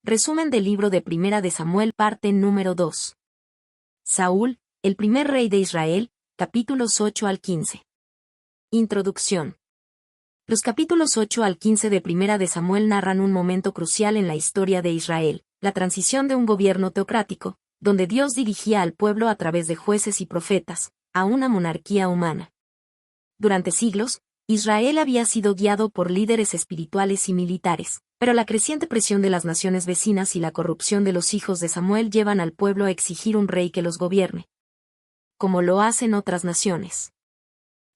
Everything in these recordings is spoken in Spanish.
Resumen del libro de Primera de Samuel, parte número 2. Saúl, el primer rey de Israel, capítulos 8 al 15. Introducción. Los capítulos 8 al 15 de Primera de Samuel narran un momento crucial en la historia de Israel, la transición de un gobierno teocrático, donde Dios dirigía al pueblo a través de jueces y profetas, a una monarquía humana. Durante siglos, Israel había sido guiado por líderes espirituales y militares, pero la creciente presión de las naciones vecinas y la corrupción de los hijos de Samuel llevan al pueblo a exigir un rey que los gobierne, como lo hacen otras naciones.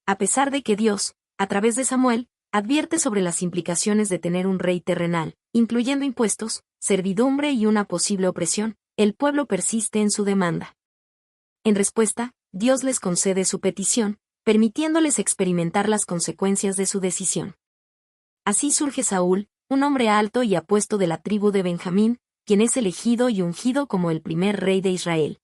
A pesar de que Dios, a través de Samuel, advierte sobre las implicaciones de tener un rey terrenal, incluyendo impuestos, servidumbre y una posible opresión, el pueblo persiste en su demanda. En respuesta, Dios les concede su petición, permitiéndoles experimentar las consecuencias de su decisión. Así surge Saúl, un hombre alto y apuesto de la tribu de Benjamín, quien es elegido y ungido como el primer rey de Israel.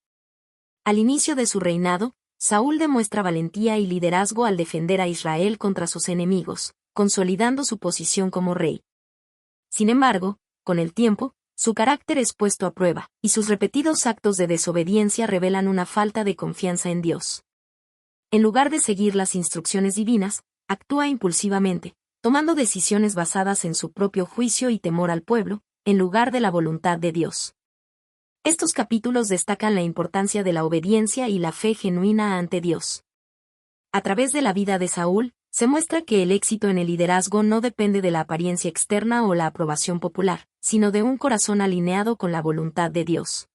Al inicio de su reinado, Saúl demuestra valentía y liderazgo al defender a Israel contra sus enemigos, consolidando su posición como rey. Sin embargo, con el tiempo, su carácter es puesto a prueba, y sus repetidos actos de desobediencia revelan una falta de confianza en Dios. En lugar de seguir las instrucciones divinas, actúa impulsivamente, tomando decisiones basadas en su propio juicio y temor al pueblo, en lugar de la voluntad de Dios. Estos capítulos destacan la importancia de la obediencia y la fe genuina ante Dios. A través de la vida de Saúl, se muestra que el éxito en el liderazgo no depende de la apariencia externa o la aprobación popular, sino de un corazón alineado con la voluntad de Dios.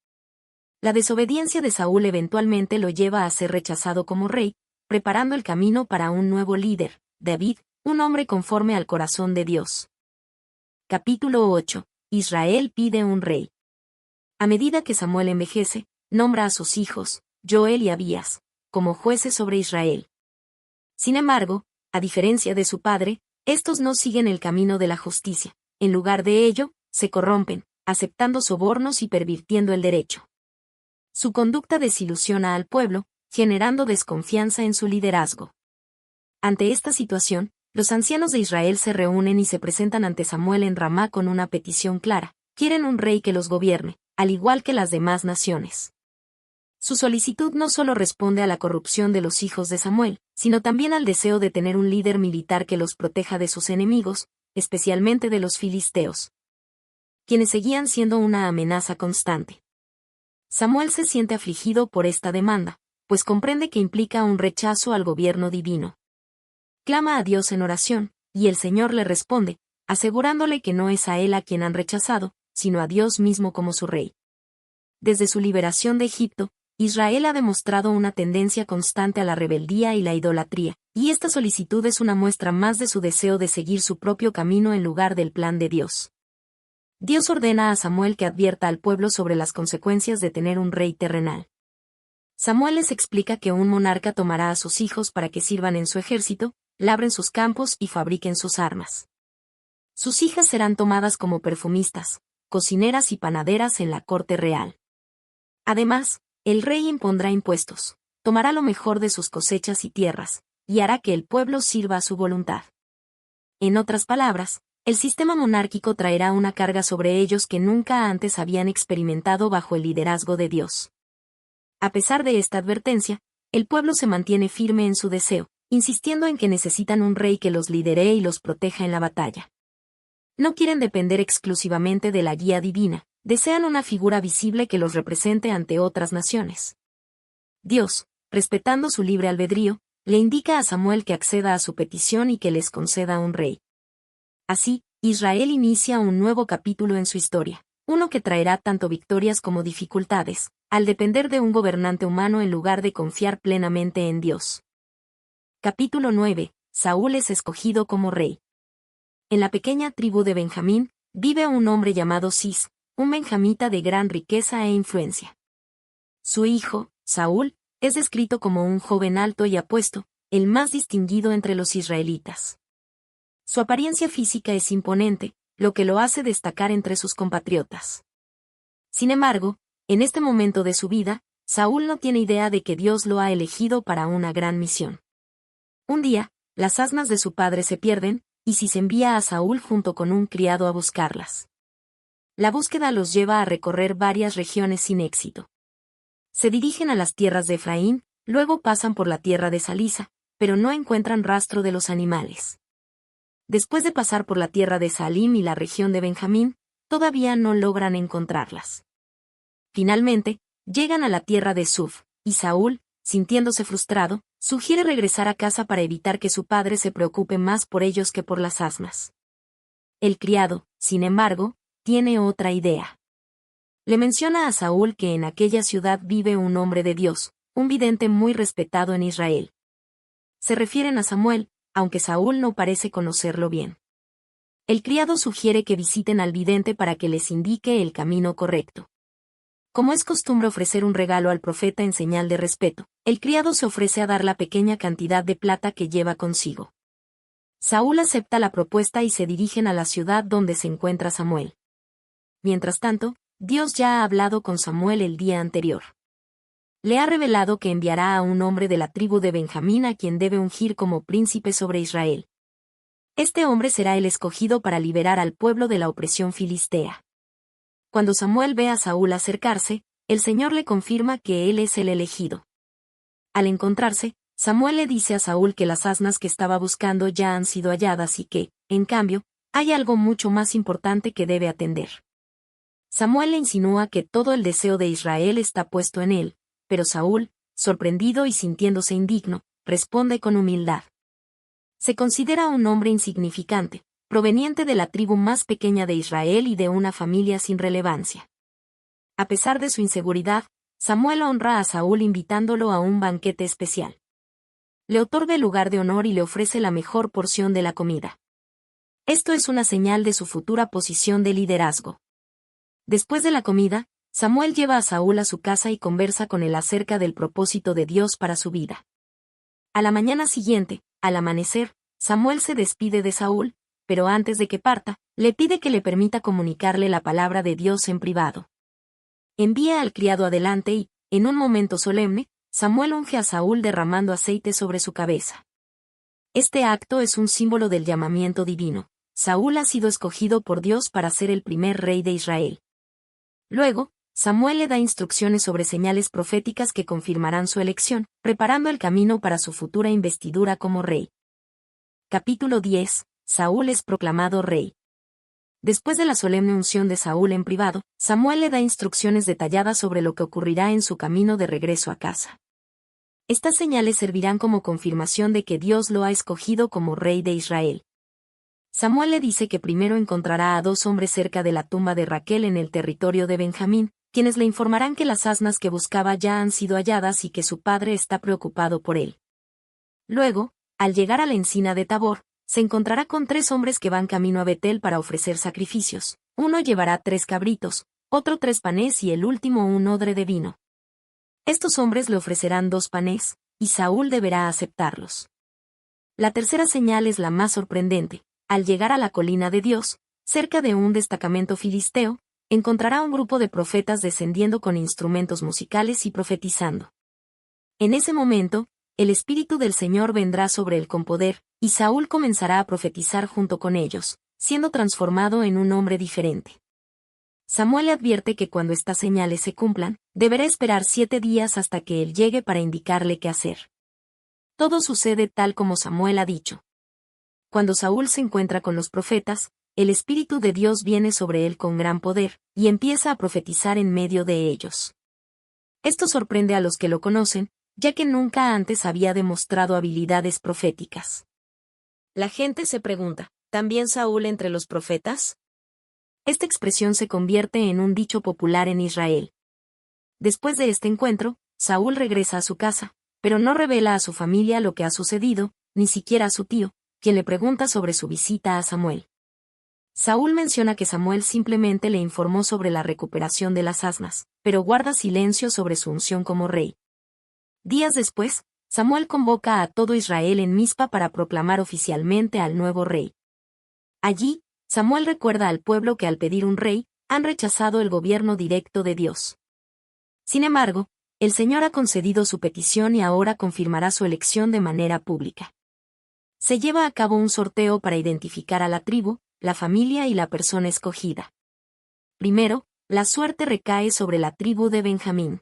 La desobediencia de Saúl eventualmente lo lleva a ser rechazado como rey, preparando el camino para un nuevo líder, David, un hombre conforme al corazón de Dios. Capítulo 8. Israel pide un rey. A medida que Samuel envejece, nombra a sus hijos, Joel y Abías, como jueces sobre Israel. Sin embargo, a diferencia de su padre, estos no siguen el camino de la justicia. En lugar de ello, se corrompen, aceptando sobornos y pervirtiendo el derecho. Su conducta desilusiona al pueblo, generando desconfianza en su liderazgo. Ante esta situación, los ancianos de Israel se reúnen y se presentan ante Samuel en Ramá con una petición clara: quieren un rey que los gobierne, al igual que las demás naciones. Su solicitud no solo responde a la corrupción de los hijos de Samuel, sino también al deseo de tener un líder militar que los proteja de sus enemigos, especialmente de los filisteos, quienes seguían siendo una amenaza constante. Samuel se siente afligido por esta demanda, pues comprende que implica un rechazo al gobierno divino. Clama a Dios en oración, y el Señor le responde, asegurándole que no es a él a quien han rechazado, sino a Dios mismo como su rey. Desde su liberación de Egipto, Israel ha demostrado una tendencia constante a la rebeldía y la idolatría, y esta solicitud es una muestra más de su deseo de seguir su propio camino en lugar del plan de Dios. Dios ordena a Samuel que advierta al pueblo sobre las consecuencias de tener un rey terrenal. Samuel les explica que un monarca tomará a sus hijos para que sirvan en su ejército, labren sus campos y fabriquen sus armas. Sus hijas serán tomadas como perfumistas, cocineras y panaderas en la corte real. Además, el rey impondrá impuestos, tomará lo mejor de sus cosechas y tierras, y hará que el pueblo sirva a su voluntad. En otras palabras, el sistema monárquico traerá una carga sobre ellos que nunca antes habían experimentado bajo el liderazgo de Dios. A pesar de esta advertencia, el pueblo se mantiene firme en su deseo, insistiendo en que necesitan un rey que los lidere y los proteja en la batalla. No quieren depender exclusivamente de la guía divina, desean una figura visible que los represente ante otras naciones. Dios, respetando su libre albedrío, le indica a Samuel que acceda a su petición y que les conceda un rey. Así, Israel inicia un nuevo capítulo en su historia, uno que traerá tanto victorias como dificultades, al depender de un gobernante humano en lugar de confiar plenamente en Dios. Capítulo 9. Saúl es escogido como rey. En la pequeña tribu de Benjamín, vive un hombre llamado Cis, un benjamita de gran riqueza e influencia. Su hijo, Saúl, es descrito como un joven alto y apuesto, el más distinguido entre los israelitas. Su apariencia física es imponente, lo que lo hace destacar entre sus compatriotas. Sin embargo, en este momento de su vida, Saúl no tiene idea de que Dios lo ha elegido para una gran misión. Un día, las asnas de su padre se pierden, y Cis envía a Saúl junto con un criado a buscarlas. La búsqueda los lleva a recorrer varias regiones sin éxito. Se dirigen a las tierras de Efraín, luego pasan por la tierra de Salisa, pero no encuentran rastro de los animales. Después de pasar por la tierra de Salim y la región de Benjamín, todavía no logran encontrarlas. Finalmente, llegan a la tierra de Suf, y Saúl, sintiéndose frustrado, sugiere regresar a casa para evitar que su padre se preocupe más por ellos que por las asnas. El criado, sin embargo, tiene otra idea. Le menciona a Saúl que en aquella ciudad vive un hombre de Dios, un vidente muy respetado en Israel. Se refieren a Samuel, aunque Saúl no parece conocerlo bien. El criado sugiere que visiten al vidente para que les indique el camino correcto. Como es costumbre ofrecer un regalo al profeta en señal de respeto, el criado se ofrece a dar la pequeña cantidad de plata que lleva consigo. Saúl acepta la propuesta y se dirigen a la ciudad donde se encuentra Samuel. Mientras tanto, Dios ya ha hablado con Samuel el día anterior. Le ha revelado que enviará a un hombre de la tribu de Benjamín a quien debe ungir como príncipe sobre Israel. Este hombre será el escogido para liberar al pueblo de la opresión filistea. Cuando Samuel ve a Saúl acercarse, el Señor le confirma que él es el elegido. Al encontrarse, Samuel le dice a Saúl que las asnas que estaba buscando ya han sido halladas y que, en cambio, hay algo mucho más importante que debe atender. Samuel le insinúa que todo el deseo de Israel está puesto en él, pero Saúl, sorprendido y sintiéndose indigno, responde con humildad. Se considera un hombre insignificante, proveniente de la tribu más pequeña de Israel y de una familia sin relevancia. A pesar de su inseguridad, Samuel honra a Saúl invitándolo a un banquete especial. Le otorga el lugar de honor y le ofrece la mejor porción de la comida. Esto es una señal de su futura posición de liderazgo. Después de la comida, Samuel lleva a Saúl a su casa y conversa con él acerca del propósito de Dios para su vida. A la mañana siguiente, al amanecer, Samuel se despide de Saúl, pero antes de que parta, le pide que le permita comunicarle la palabra de Dios en privado. Envía al criado adelante y, en un momento solemne, Samuel unge a Saúl derramando aceite sobre su cabeza. Este acto es un símbolo del llamamiento divino. Saúl ha sido escogido por Dios para ser el primer rey de Israel. Luego, Samuel le da instrucciones sobre señales proféticas que confirmarán su elección, preparando el camino para su futura investidura como rey. Capítulo 10. Saúl es proclamado rey. Después de la solemne unción de Saúl en privado, Samuel le da instrucciones detalladas sobre lo que ocurrirá en su camino de regreso a casa. Estas señales servirán como confirmación de que Dios lo ha escogido como rey de Israel. Samuel le dice que primero encontrará a 2 hombres cerca de la tumba de Raquel en el territorio de Benjamín, quienes le informarán que las asnas que buscaba ya han sido halladas y que su padre está preocupado por él. Luego, al llegar a la encina de Tabor, se encontrará con 3 hombres que van camino a Betel para ofrecer sacrificios. Uno llevará 3 cabritos, otro 3 panes y el último un odre de vino. Estos hombres le ofrecerán 2 panes, y Saúl deberá aceptarlos. La tercera señal es la más sorprendente. Al llegar a la colina de Dios, cerca de un destacamento filisteo, encontrará un grupo de profetas descendiendo con instrumentos musicales y profetizando. En ese momento, el Espíritu del Señor vendrá sobre él con poder, y Saúl comenzará a profetizar junto con ellos, siendo transformado en un hombre diferente. Samuel le advierte que cuando estas señales se cumplan, deberá esperar 7 días hasta que él llegue para indicarle qué hacer. Todo sucede tal como Samuel ha dicho. Cuando Saúl se encuentra con los profetas, el Espíritu de Dios viene sobre él con gran poder, y empieza a profetizar en medio de ellos. Esto sorprende a los que lo conocen, ya que nunca antes había demostrado habilidades proféticas. La gente se pregunta, ¿también Saúl entre los profetas? Esta expresión se convierte en un dicho popular en Israel. Después de este encuentro, Saúl regresa a su casa, pero no revela a su familia lo que ha sucedido, ni siquiera a su tío, quien le pregunta sobre su visita a Samuel. Saúl menciona que Samuel simplemente le informó sobre la recuperación de las asnas, pero guarda silencio sobre su unción como rey. Días después, Samuel convoca a todo Israel en Mizpa para proclamar oficialmente al nuevo rey. Allí, Samuel recuerda al pueblo que al pedir un rey, han rechazado el gobierno directo de Dios. Sin embargo, el Señor ha concedido su petición y ahora confirmará su elección de manera pública. Se lleva a cabo un sorteo para identificar a la tribu, la familia y la persona escogida. Primero, la suerte recae sobre la tribu de Benjamín.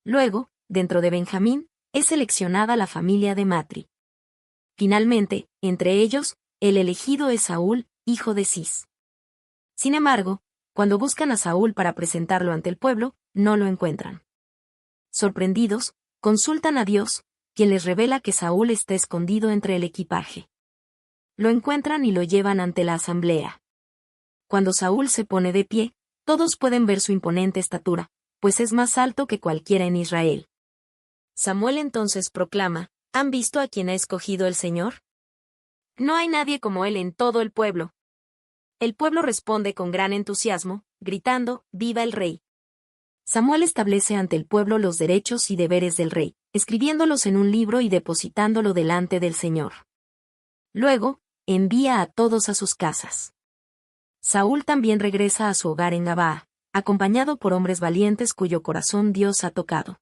Luego, dentro de Benjamín, es seleccionada la familia de Matri. Finalmente, entre ellos, el elegido es Saúl, hijo de Cis. Sin embargo, cuando buscan a Saúl para presentarlo ante el pueblo, no lo encuentran. Sorprendidos, consultan a Dios, quien les revela que Saúl está escondido entre el equipaje. Lo encuentran y lo llevan ante la asamblea. Cuando Saúl se pone de pie, todos pueden ver su imponente estatura, pues es más alto que cualquiera en Israel. Samuel entonces proclama: ¿Han visto a quien ha escogido el Señor? No hay nadie como él en todo el pueblo. El pueblo responde con gran entusiasmo, gritando: ¡Viva el rey! Samuel establece ante el pueblo los derechos y deberes del rey, escribiéndolos en un libro y depositándolo delante del Señor. Luego, envía a todos a sus casas. Saúl también regresa a su hogar en Gabaa, acompañado por hombres valientes cuyo corazón Dios ha tocado.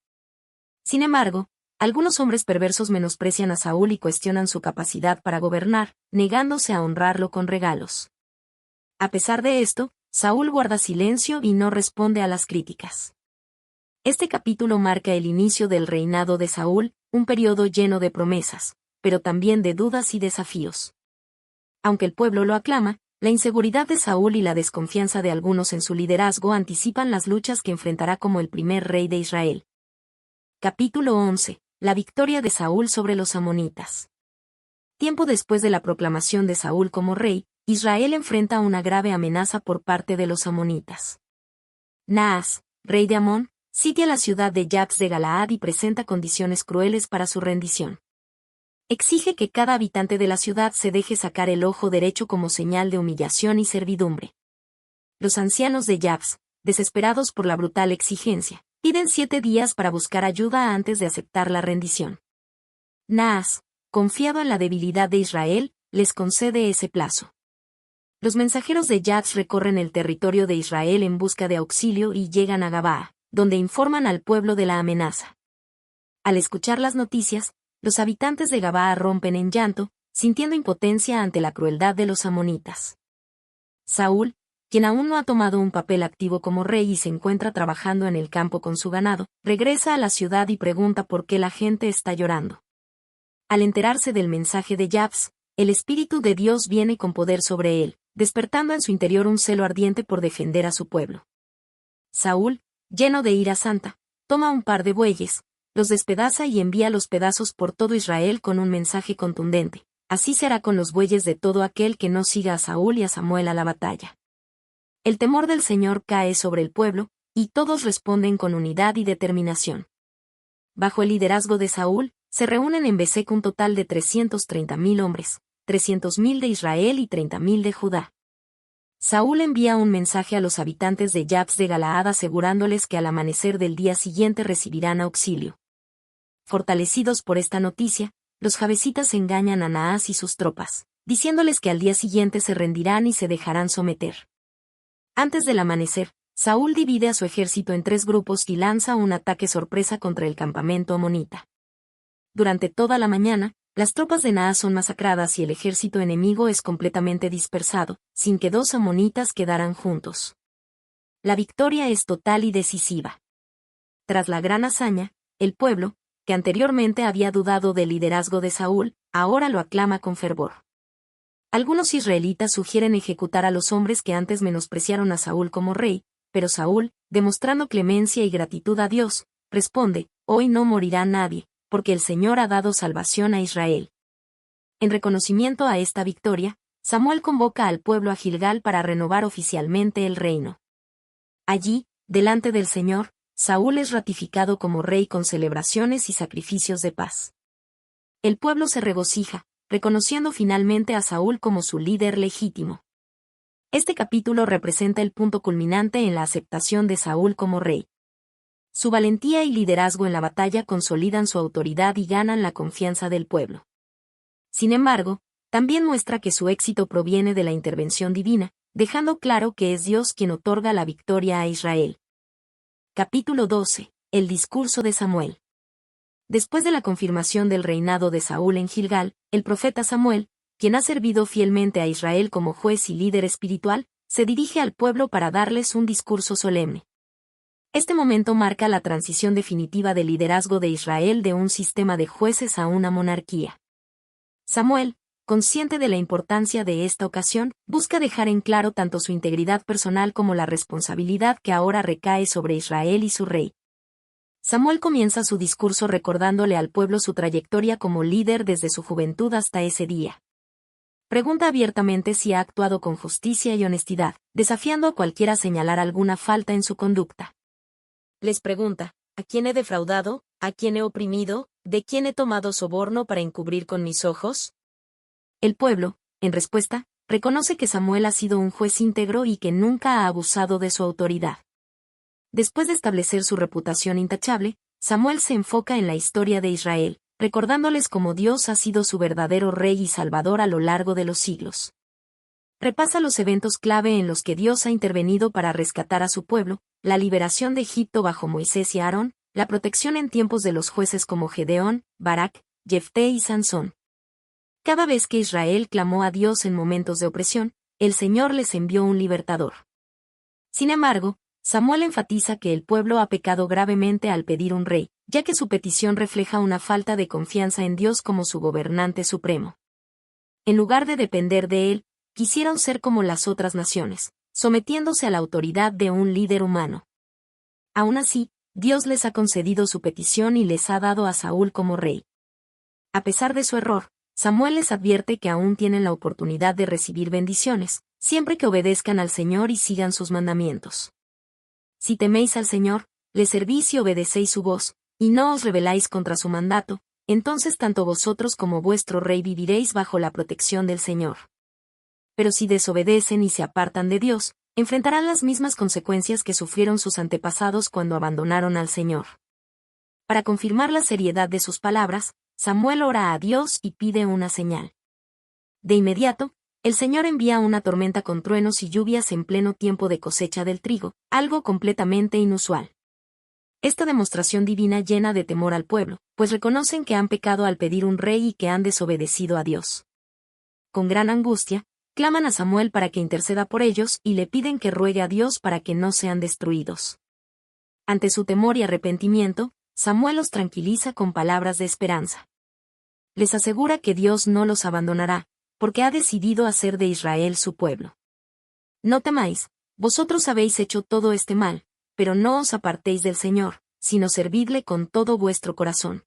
Sin embargo, algunos hombres perversos menosprecian a Saúl y cuestionan su capacidad para gobernar, negándose a honrarlo con regalos. A pesar de esto, Saúl guarda silencio y no responde a las críticas. Este capítulo marca el inicio del reinado de Saúl, un periodo lleno de promesas, pero también de dudas y desafíos. Aunque el pueblo lo aclama, la inseguridad de Saúl y la desconfianza de algunos en su liderazgo anticipan las luchas que enfrentará como el primer rey de Israel. Capítulo 11. La victoria de Saúl sobre los amonitas. Tiempo después de la proclamación de Saúl como rey, Israel enfrenta una grave amenaza por parte de los amonitas. Naas, rey de Amón, sitia la ciudad de Jabes de Galaad y presenta condiciones crueles para su rendición. Exige que cada habitante de la ciudad se deje sacar el ojo derecho como señal de humillación y servidumbre. Los ancianos de Jabes, desesperados por la brutal exigencia, piden 7 días para buscar ayuda antes de aceptar la rendición. Naas, confiado en la debilidad de Israel, les concede ese plazo. Los mensajeros de Jabes recorren el territorio de Israel en busca de auxilio y llegan a Gabaa, donde informan al pueblo de la amenaza. Al escuchar las noticias, los habitantes de Gabaa rompen en llanto, sintiendo impotencia ante la crueldad de los amonitas. Saúl, quien aún no ha tomado un papel activo como rey y se encuentra trabajando en el campo con su ganado, regresa a la ciudad y pregunta por qué la gente está llorando. Al enterarse del mensaje de Jabes, el Espíritu de Dios viene con poder sobre él, despertando en su interior un celo ardiente por defender a su pueblo. Saúl, lleno de ira santa, toma un par de bueyes, los despedaza y envía los pedazos por todo Israel con un mensaje contundente: así será con los bueyes de todo aquel que no siga a Saúl y a Samuel a la batalla. El temor del Señor cae sobre el pueblo, y todos responden con unidad y determinación. Bajo el liderazgo de Saúl, se reúnen en Besek un total de 330.000 hombres, 300.000 de Israel y 30.000 de Judá. Saúl envía un mensaje a los habitantes de Jabes de Galaad asegurándoles que al amanecer del día siguiente recibirán auxilio. Fortalecidos por esta noticia, los jabesitas engañan a Naas y sus tropas, diciéndoles que al día siguiente se rendirán y se dejarán someter. Antes del amanecer, Saúl divide a su ejército en 3 grupos y lanza un ataque sorpresa contra el campamento amonita. Durante toda la mañana, las tropas de Naas son masacradas y el ejército enemigo es completamente dispersado, sin que 2 amonitas quedaran juntos. La victoria es total y decisiva. Tras la gran hazaña, el pueblo, que anteriormente había dudado del liderazgo de Saúl, ahora lo aclama con fervor. Algunos israelitas sugieren ejecutar a los hombres que antes menospreciaron a Saúl como rey, pero Saúl, demostrando clemencia y gratitud a Dios, responde: hoy no morirá nadie, porque el Señor ha dado salvación a Israel. En reconocimiento a esta victoria, Samuel convoca al pueblo a Gilgal para renovar oficialmente el reino. Allí, delante del Señor, Saúl es ratificado como rey con celebraciones y sacrificios de paz. El pueblo se regocija, reconociendo finalmente a Saúl como su líder legítimo. Este capítulo representa el punto culminante en la aceptación de Saúl como rey. Su valentía y liderazgo en la batalla consolidan su autoridad y ganan la confianza del pueblo. Sin embargo, también muestra que su éxito proviene de la intervención divina, dejando claro que es Dios quien otorga la victoria a Israel. Capítulo 12. El discurso de Samuel. Después de la confirmación del reinado de Saúl en Gilgal, el profeta Samuel, quien ha servido fielmente a Israel como juez y líder espiritual, se dirige al pueblo para darles un discurso solemne. Este momento marca la transición definitiva del liderazgo de Israel de un sistema de jueces a una monarquía. Samuel, consciente de la importancia de esta ocasión, busca dejar en claro tanto su integridad personal como la responsabilidad que ahora recae sobre Israel y su rey. Samuel comienza su discurso recordándole al pueblo su trayectoria como líder desde su juventud hasta ese día. Pregunta abiertamente si ha actuado con justicia y honestidad, desafiando a cualquiera a señalar alguna falta en su conducta. Les pregunta, ¿a quién he defraudado? ¿A quién he oprimido? ¿De quién he tomado soborno para encubrir con mis ojos? El pueblo, en respuesta, reconoce que Samuel ha sido un juez íntegro y que nunca ha abusado de su autoridad. Después de establecer su reputación intachable, Samuel se enfoca en la historia de Israel, recordándoles cómo Dios ha sido su verdadero rey y salvador a lo largo de los siglos. Repasa los eventos clave en los que Dios ha intervenido para rescatar a su pueblo, la liberación de Egipto bajo Moisés y Aarón, la protección en tiempos de los jueces como Gedeón, Barak, Jefté y Sansón. Cada vez que Israel clamó a Dios en momentos de opresión, el Señor les envió un libertador. Sin embargo, Samuel enfatiza que el pueblo ha pecado gravemente al pedir un rey, ya que su petición refleja una falta de confianza en Dios como su gobernante supremo. En lugar de depender de él, quisieron ser como las otras naciones, sometiéndose a la autoridad de un líder humano. Aún así, Dios les ha concedido su petición y les ha dado a Saúl como rey. A pesar de su error, Samuel les advierte que aún tienen la oportunidad de recibir bendiciones, siempre que obedezcan al Señor y sigan sus mandamientos. Si teméis al Señor, le servís y obedecéis su voz, y no os rebeláis contra su mandato, entonces tanto vosotros como vuestro rey viviréis bajo la protección del Señor. Pero si desobedecen y se apartan de Dios, enfrentarán las mismas consecuencias que sufrieron sus antepasados cuando abandonaron al Señor. Para confirmar la seriedad de sus palabras, Samuel ora a Dios y pide una señal. De inmediato, el Señor envía una tormenta con truenos y lluvias en pleno tiempo de cosecha del trigo, algo completamente inusual. Esta demostración divina llena de temor al pueblo, pues reconocen que han pecado al pedir un rey y que han desobedecido a Dios. Con gran angustia, claman a Samuel para que interceda por ellos y le piden que ruegue a Dios para que no sean destruidos. Ante su temor y arrepentimiento, Samuel los tranquiliza con palabras de esperanza. Les asegura que Dios no los abandonará, porque ha decidido hacer de Israel su pueblo. No temáis, vosotros habéis hecho todo este mal, pero no os apartéis del Señor, sino servidle con todo vuestro corazón.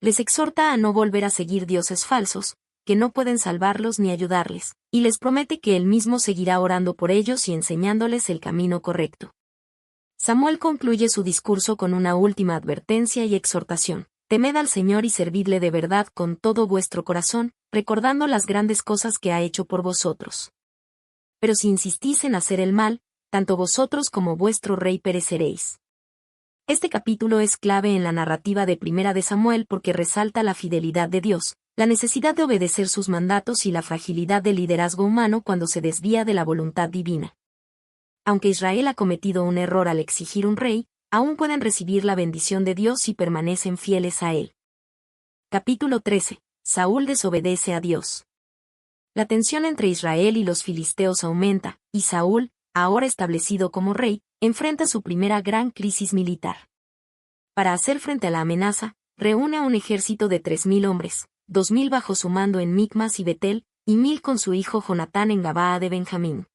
Les exhorta a no volver a seguir dioses falsos, que no pueden salvarlos ni ayudarles, y les promete que él mismo seguirá orando por ellos y enseñándoles el camino correcto. Samuel concluye su discurso con una última advertencia y exhortación. Temed al Señor y servidle de verdad con todo vuestro corazón, recordando las grandes cosas que ha hecho por vosotros. Pero si insistís en hacer el mal, tanto vosotros como vuestro rey pereceréis. Este capítulo es clave en la narrativa de Primera de Samuel porque resalta la fidelidad de Dios, la necesidad de obedecer sus mandatos y la fragilidad del liderazgo humano cuando se desvía de la voluntad divina. Aunque Israel ha cometido un error al exigir un rey, aún pueden recibir la bendición de Dios si permanecen fieles a él. Capítulo 13. Saúl desobedece a Dios. La tensión entre Israel y los filisteos aumenta, y Saúl, ahora establecido como rey, enfrenta su primera gran crisis militar. Para hacer frente a la amenaza, reúne a un ejército de 3.000 hombres, 2.000 bajo su mando en Micmas y Betel, y 1.000 con su hijo Jonatán en Gabaa de Benjamín.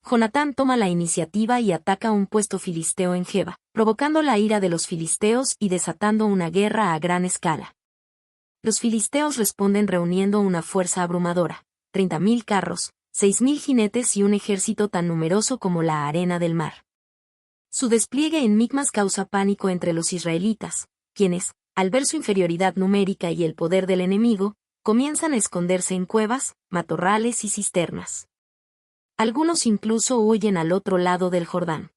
Jonatán toma la iniciativa y ataca un puesto filisteo en Geba, provocando la ira de los filisteos y desatando una guerra a gran escala. Los filisteos responden reuniendo una fuerza abrumadora, 30.000 carros, 6.000 jinetes y un ejército tan numeroso como la arena del mar. Su despliegue en Micmas causa pánico entre los israelitas, quienes, al ver su inferioridad numérica y el poder del enemigo, comienzan a esconderse en cuevas, matorrales y cisternas. Algunos incluso huyen al otro lado del Jordán.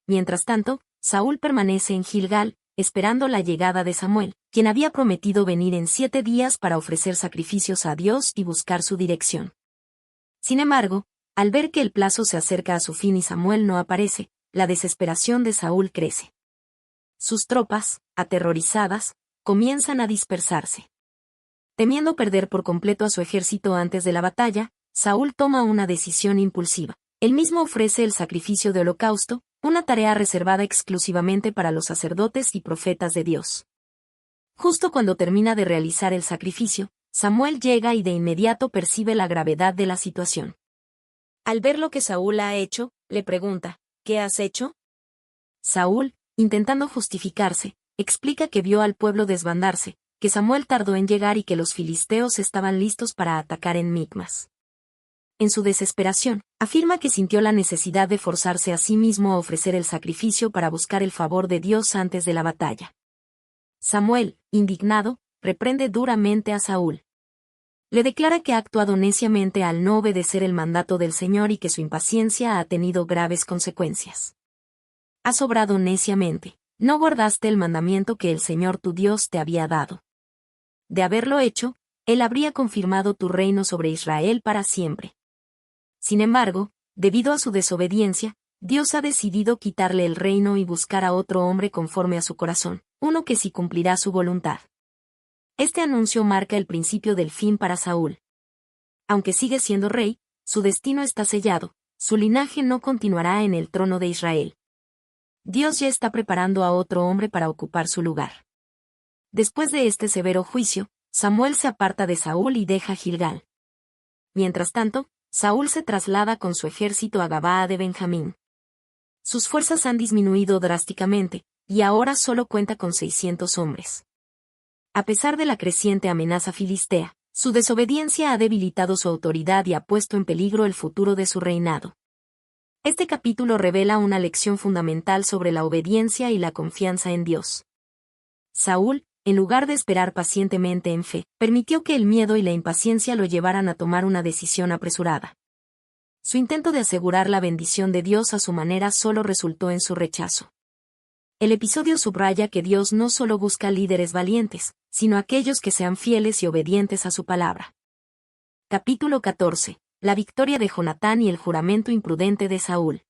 Mientras tanto, Saúl permanece en Gilgal, esperando la llegada de Samuel, quien había prometido venir en 7 días para ofrecer sacrificios a Dios y buscar su dirección. Sin embargo, al ver que el plazo se acerca a su fin y Samuel no aparece, la desesperación de Saúl crece. Sus tropas, aterrorizadas, comienzan a dispersarse. Temiendo perder por completo a su ejército antes de la batalla, Saúl toma una decisión impulsiva. Él mismo ofrece el sacrificio de holocausto, una tarea reservada exclusivamente para los sacerdotes y profetas de Dios. Justo cuando termina de realizar el sacrificio, Samuel llega y de inmediato percibe la gravedad de la situación. Al ver lo que Saúl ha hecho, le pregunta, ¿qué has hecho? Saúl, intentando justificarse, explica que vio al pueblo desbandarse, que Samuel tardó en llegar y que los filisteos estaban listos para atacar en Micmas. En su desesperación, afirma que sintió la necesidad de forzarse a sí mismo a ofrecer el sacrificio para buscar el favor de Dios antes de la batalla. Samuel, indignado, reprende duramente a Saúl. Le declara que ha actuado neciamente al no obedecer el mandato del Señor y que su impaciencia ha tenido graves consecuencias. Has obrado neciamente, no guardaste el mandamiento que el Señor tu Dios te había dado. De haberlo hecho, Él habría confirmado tu reino sobre Israel para siempre. Sin embargo, debido a su desobediencia, Dios ha decidido quitarle el reino y buscar a otro hombre conforme a su corazón, uno que sí cumplirá su voluntad. Este anuncio marca el principio del fin para Saúl. Aunque sigue siendo rey, su destino está sellado, su linaje no continuará en el trono de Israel. Dios ya está preparando a otro hombre para ocupar su lugar. Después de este severo juicio, Samuel se aparta de Saúl y deja Gilgal. Mientras tanto, Saúl se traslada con su ejército a Gabaa de Benjamín. Sus fuerzas han disminuido drásticamente, y ahora solo cuenta con 600 hombres. A pesar de la creciente amenaza filistea, su desobediencia ha debilitado su autoridad y ha puesto en peligro el futuro de su reinado. Este capítulo revela una lección fundamental sobre la obediencia y la confianza en Dios. Saúl, en lugar de esperar pacientemente en fe, permitió que el miedo y la impaciencia lo llevaran a tomar una decisión apresurada. Su intento de asegurar la bendición de Dios a su manera solo resultó en su rechazo. El episodio subraya que Dios no solo busca líderes valientes, sino aquellos que sean fieles y obedientes a su palabra. Capítulo 14. La victoria de Jonatán y el juramento imprudente de Saúl.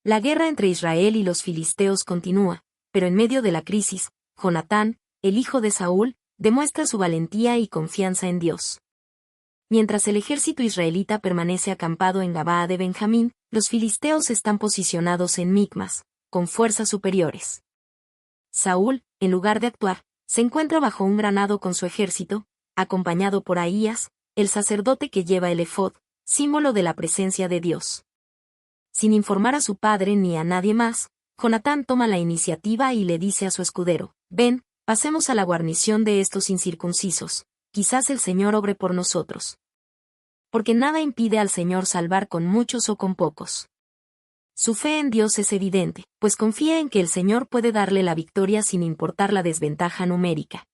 La guerra entre Israel y los filisteos continúa, pero en medio de la crisis, Jonatán, el hijo de Saúl, demuestra su valentía y confianza en Dios. Mientras el ejército israelita permanece acampado en Gabaa de Benjamín, los filisteos están posicionados en Micmas, con fuerzas superiores. Saúl, en lugar de actuar, se encuentra bajo un granado con su ejército, acompañado por Ahías, el sacerdote que lleva el efod, símbolo de la presencia de Dios. Sin informar a su padre ni a nadie más, Jonatán toma la iniciativa y le dice a su escudero, «Ven, pasemos a la guarnición de estos incircuncisos, quizás el Señor obre por nosotros». Porque nada impide al Señor salvar con muchos o con pocos. Su fe en Dios es evidente, pues confía en que el Señor puede darle la victoria sin importar la desventaja numérica.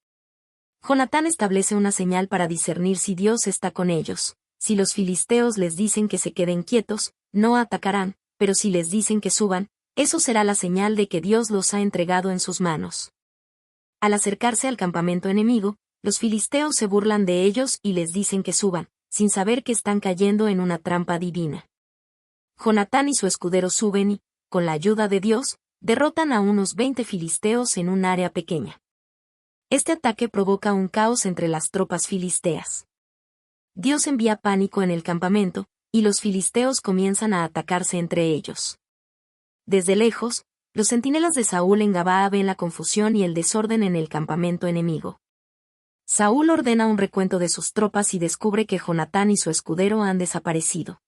Jonatán establece una señal para discernir si Dios está con ellos. Si los filisteos les dicen que se queden quietos, no atacarán, pero si les dicen que suban, eso será la señal de que Dios los ha entregado en sus manos. Al acercarse al campamento enemigo, los filisteos se burlan de ellos y les dicen que suban, sin saber que están cayendo en una trampa divina. Jonatán y su escudero suben y, con la ayuda de Dios, derrotan a unos 20 filisteos en un área pequeña. Este ataque provoca un caos entre las tropas filisteas. Dios envía pánico en el campamento, y los filisteos comienzan a atacarse entre ellos. Desde lejos, los centinelas de Saúl en Gabaa ven la confusión y el desorden en el campamento enemigo. Saúl ordena un recuento de sus tropas y descubre que Jonatán y su escudero han desaparecido.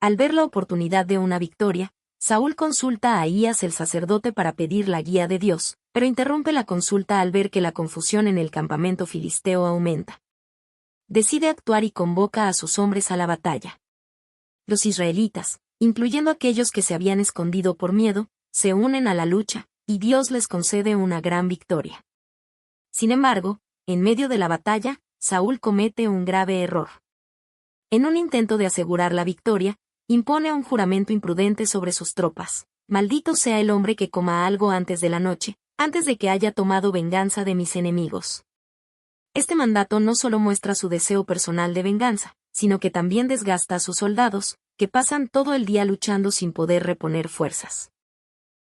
Al ver la oportunidad de una victoria, Saúl consulta a Ahías el sacerdote para pedir la guía de Dios, pero interrumpe la consulta al ver que la confusión en el campamento filisteo aumenta. Decide actuar y convoca a sus hombres a la batalla. Los israelitas, incluyendo aquellos que se habían escondido por miedo, se unen a la lucha, y Dios les concede una gran victoria. Sin embargo, en medio de la batalla, Saúl comete un grave error. En un intento de asegurar la victoria, impone un juramento imprudente sobre sus tropas. Maldito sea el hombre que coma algo antes de la noche, antes de que haya tomado venganza de mis enemigos. Este mandato no solo muestra su deseo personal de venganza, sino que también desgasta a sus soldados, que pasan todo el día luchando sin poder reponer fuerzas.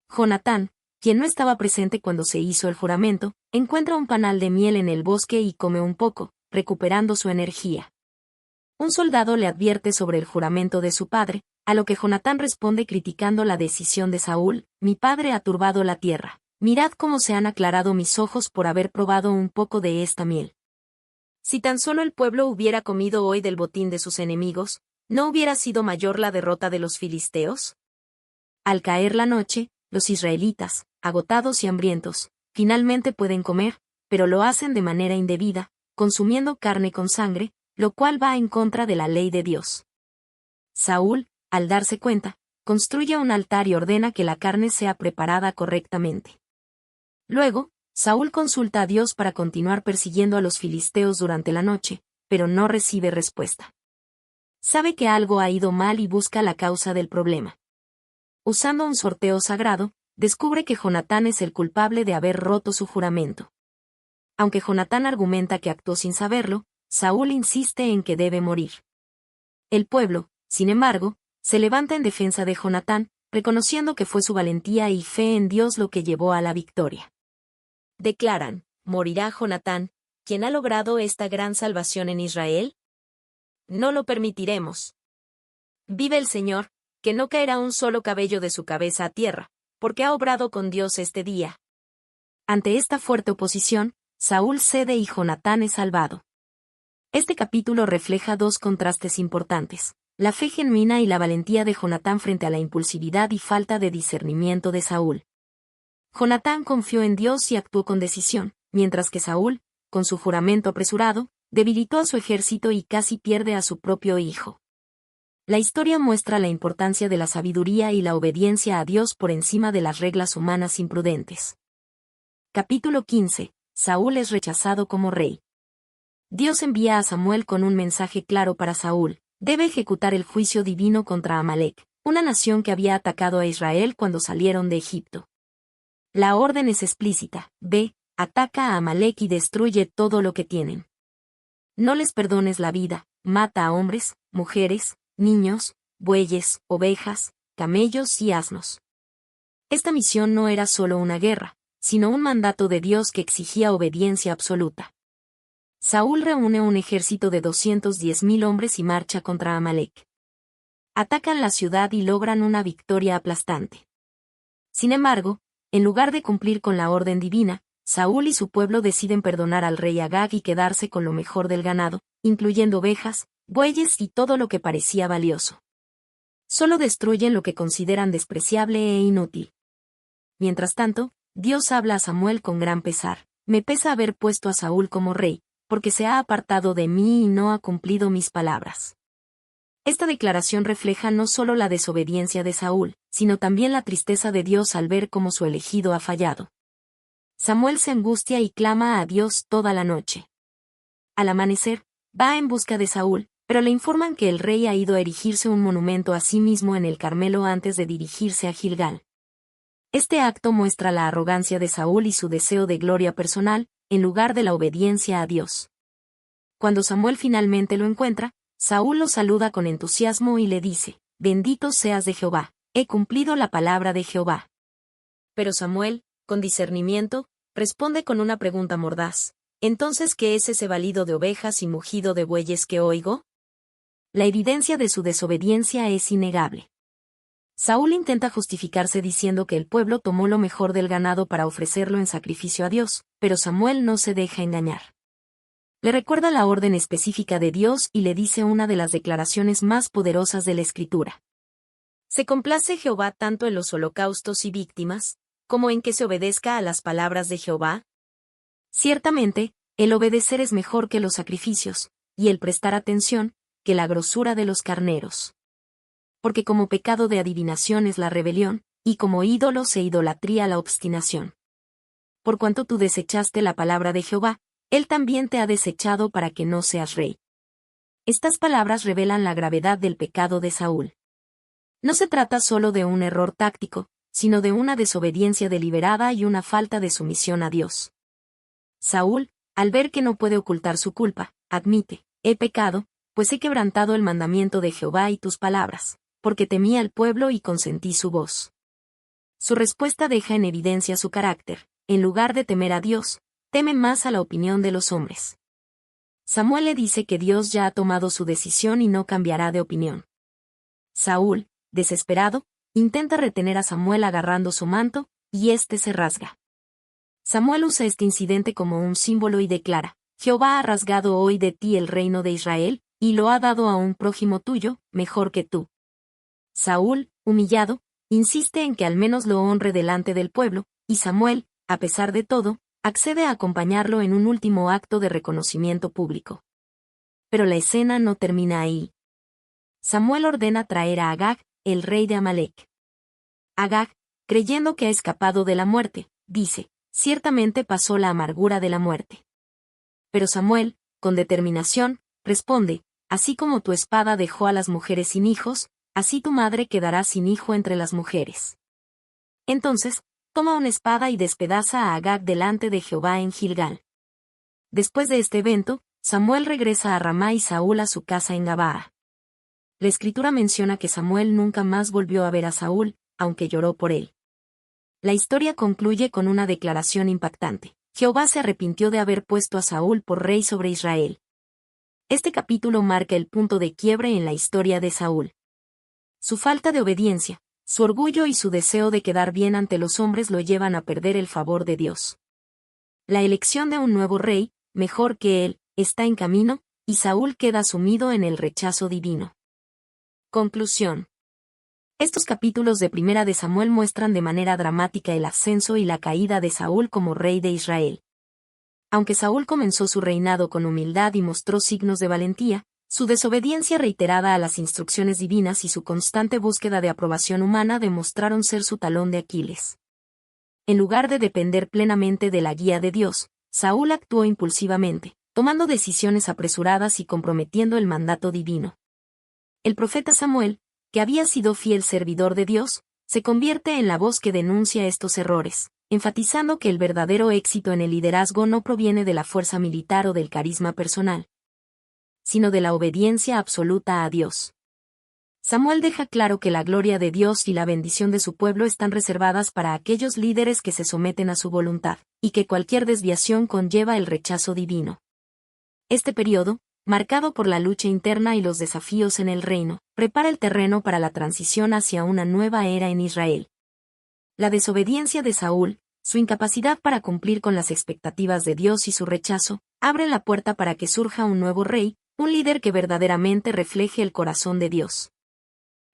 Jonatán, quien no estaba presente cuando se hizo el juramento, encuentra un panal de miel en el bosque y come un poco, recuperando su energía. Un soldado le advierte sobre el juramento de su padre, a lo que Jonatán responde criticando la decisión de Saúl: mi padre ha turbado la tierra. Mirad cómo se han aclarado mis ojos por haber probado un poco de esta miel. Si tan solo el pueblo hubiera comido hoy del botín de sus enemigos, ¿no hubiera sido mayor la derrota de los filisteos? Al caer la noche, los israelitas, agotados y hambrientos, finalmente pueden comer, pero lo hacen de manera indebida, consumiendo carne con sangre, lo cual va en contra de la ley de Dios. Saúl, al darse cuenta, construye un altar y ordena que la carne sea preparada correctamente. Luego, Saúl consulta a Dios para continuar persiguiendo a los filisteos durante la noche, pero no recibe respuesta. Sabe que algo ha ido mal y busca la causa del problema. Usando un sorteo sagrado, descubre que Jonatán es el culpable de haber roto su juramento. Aunque Jonatán argumenta que actuó sin saberlo, Saúl insiste en que debe morir. El pueblo, sin embargo, se levanta en defensa de Jonatán, reconociendo que fue su valentía y fe en Dios lo que llevó a la victoria. Declaran: ¿morirá Jonatán, quien ha logrado esta gran salvación en Israel? No lo permitiremos. Vive el Señor, que no caerá un solo cabello de su cabeza a tierra, porque ha obrado con Dios este día. Ante esta fuerte oposición, Saúl cede y Jonatán es salvado. Este capítulo refleja dos contrastes importantes: la fe genuina y la valentía de Jonatán frente a la impulsividad y falta de discernimiento de Saúl. Jonatán confió en Dios y actuó con decisión, mientras que Saúl, con su juramento apresurado, debilitó a su ejército y casi pierde a su propio hijo. La historia muestra la importancia de la sabiduría y la obediencia a Dios por encima de las reglas humanas imprudentes. Capítulo 15. Saúl es rechazado como rey. Dios envía a Samuel con un mensaje claro para Saúl: debe ejecutar el juicio divino contra Amalek, una nación que había atacado a Israel cuando salieron de Egipto. La orden es explícita: ve, ataca a Amalek y destruye todo lo que tienen. No les perdones la vida, mata a hombres, mujeres, niños, bueyes, ovejas, camellos y asnos. Esta misión no era solo una guerra, sino un mandato de Dios que exigía obediencia absoluta. Saúl reúne un ejército de 210.000 hombres y marcha contra Amalek. Atacan la ciudad y logran una victoria aplastante. Sin embargo, en lugar de cumplir con la orden divina, Saúl y su pueblo deciden perdonar al rey Agag y quedarse con lo mejor del ganado, incluyendo ovejas, bueyes y todo lo que parecía valioso. Solo destruyen lo que consideran despreciable e inútil. Mientras tanto, Dios habla a Samuel con gran pesar: me pesa haber puesto a Saúl como rey, porque se ha apartado de mí y no ha cumplido mis palabras. Esta declaración refleja no solo la desobediencia de Saúl, sino también la tristeza de Dios al ver cómo su elegido ha fallado. Samuel se angustia y clama a Dios toda la noche. Al amanecer, va en busca de Saúl, pero le informan que el rey ha ido a erigirse un monumento a sí mismo en el Carmelo antes de dirigirse a Gilgal. Este acto muestra la arrogancia de Saúl y su deseo de gloria personal, en lugar de la obediencia a Dios. Cuando Samuel finalmente lo encuentra, Saúl lo saluda con entusiasmo y le dice: bendito seas de Jehová, he cumplido la palabra de Jehová. Pero Samuel, con discernimiento, responde con una pregunta mordaz: ¿entonces qué es ese balido de ovejas y mugido de bueyes que oigo? La evidencia de su desobediencia es innegable. Saúl intenta justificarse diciendo que el pueblo tomó lo mejor del ganado para ofrecerlo en sacrificio a Dios, pero Samuel no se deja engañar. Le recuerda la orden específica de Dios y le dice una de las declaraciones más poderosas de la Escritura: ¿se complace Jehová tanto en los holocaustos y víctimas, como en que se obedezca a las palabras de Jehová? Ciertamente, el obedecer es mejor que los sacrificios, y el prestar atención, que la grosura de los carneros. Porque como pecado de adivinación es la rebelión, y como ídolos e idolatría la obstinación. Por cuanto tú desechaste la palabra de Jehová, Él también te ha desechado para que no seas rey. Estas palabras revelan la gravedad del pecado de Saúl. No se trata solo de un error táctico, sino de una desobediencia deliberada y una falta de sumisión a Dios. Saúl, al ver que no puede ocultar su culpa, admite: he pecado, pues he quebrantado el mandamiento de Jehová y tus palabras, porque temí al pueblo y consentí su voz. Su respuesta deja en evidencia su carácter: en lugar de temer a Dios, teme más a la opinión de los hombres. Samuel le dice que Dios ya ha tomado su decisión y no cambiará de opinión. Saúl, desesperado, intenta retener a Samuel agarrando su manto, y éste se rasga. Samuel usa este incidente como un símbolo y declara: Jehová ha rasgado hoy de ti el reino de Israel, y lo ha dado a un prójimo tuyo, mejor que tú. Saúl, humillado, insiste en que al menos lo honre delante del pueblo, y Samuel, a pesar de todo, accede a acompañarlo en un último acto de reconocimiento público. Pero la escena no termina ahí. Samuel ordena traer a Agag, el rey de Amalec. Agag, creyendo que ha escapado de la muerte, dice: ciertamente pasó la amargura de la muerte. Pero Samuel, con determinación, responde: así como tu espada dejó a las mujeres sin hijos, así tu madre quedará sin hijo entre las mujeres. Entonces, toma una espada y despedaza a Agag delante de Jehová en Gilgal. Después de este evento, Samuel regresa a Ramá y Saúl a su casa en Gabaa. La escritura menciona que Samuel nunca más volvió a ver a Saúl, aunque lloró por él. La historia concluye con una declaración impactante: Jehová se arrepintió de haber puesto a Saúl por rey sobre Israel. Este capítulo marca el punto de quiebre en la historia de Saúl. Su falta de obediencia, su orgullo y su deseo de quedar bien ante los hombres lo llevan a perder el favor de Dios. La elección de un nuevo rey, mejor que él, está en camino, y Saúl queda sumido en el rechazo divino. Conclusión. Estos capítulos de Primera de Samuel muestran de manera dramática el ascenso y la caída de Saúl como rey de Israel. Aunque Saúl comenzó su reinado con humildad y mostró signos de valentía, su desobediencia reiterada a las instrucciones divinas y su constante búsqueda de aprobación humana demostraron ser su talón de Aquiles. En lugar de depender plenamente de la guía de Dios, Saúl actuó impulsivamente, tomando decisiones apresuradas y comprometiendo el mandato divino. El profeta Samuel, que había sido fiel servidor de Dios, se convierte en la voz que denuncia estos errores, enfatizando que el verdadero éxito en el liderazgo no proviene de la fuerza militar o del carisma personal, sino de la obediencia absoluta a Dios. Samuel deja claro que la gloria de Dios y la bendición de su pueblo están reservadas para aquellos líderes que se someten a su voluntad, y que cualquier desviación conlleva el rechazo divino. Este periodo, marcado por la lucha interna y los desafíos en el reino, prepara el terreno para la transición hacia una nueva era en Israel. La desobediencia de Saúl, su incapacidad para cumplir con las expectativas de Dios y su rechazo, abren la puerta para que surja un nuevo rey, un líder que verdaderamente refleje el corazón de Dios.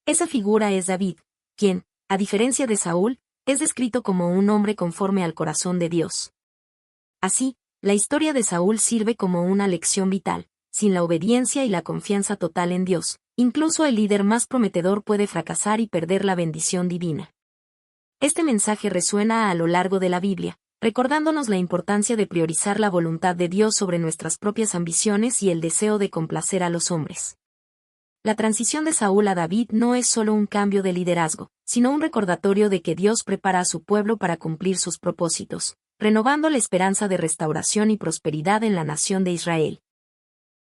Esa figura es David, quien, a diferencia de Saúl, es descrito como un hombre conforme al corazón de Dios. Así, la historia de Saúl sirve como una lección vital: sin la obediencia y la confianza total en Dios, incluso el líder más prometedor puede fracasar y perder la bendición divina. Este mensaje resuena a lo largo de la Biblia, recordándonos la importancia de priorizar la voluntad de Dios sobre nuestras propias ambiciones y el deseo de complacer a los hombres. La transición de Saúl a David no es solo un cambio de liderazgo, sino un recordatorio de que Dios prepara a su pueblo para cumplir sus propósitos, renovando la esperanza de restauración y prosperidad en la nación de Israel.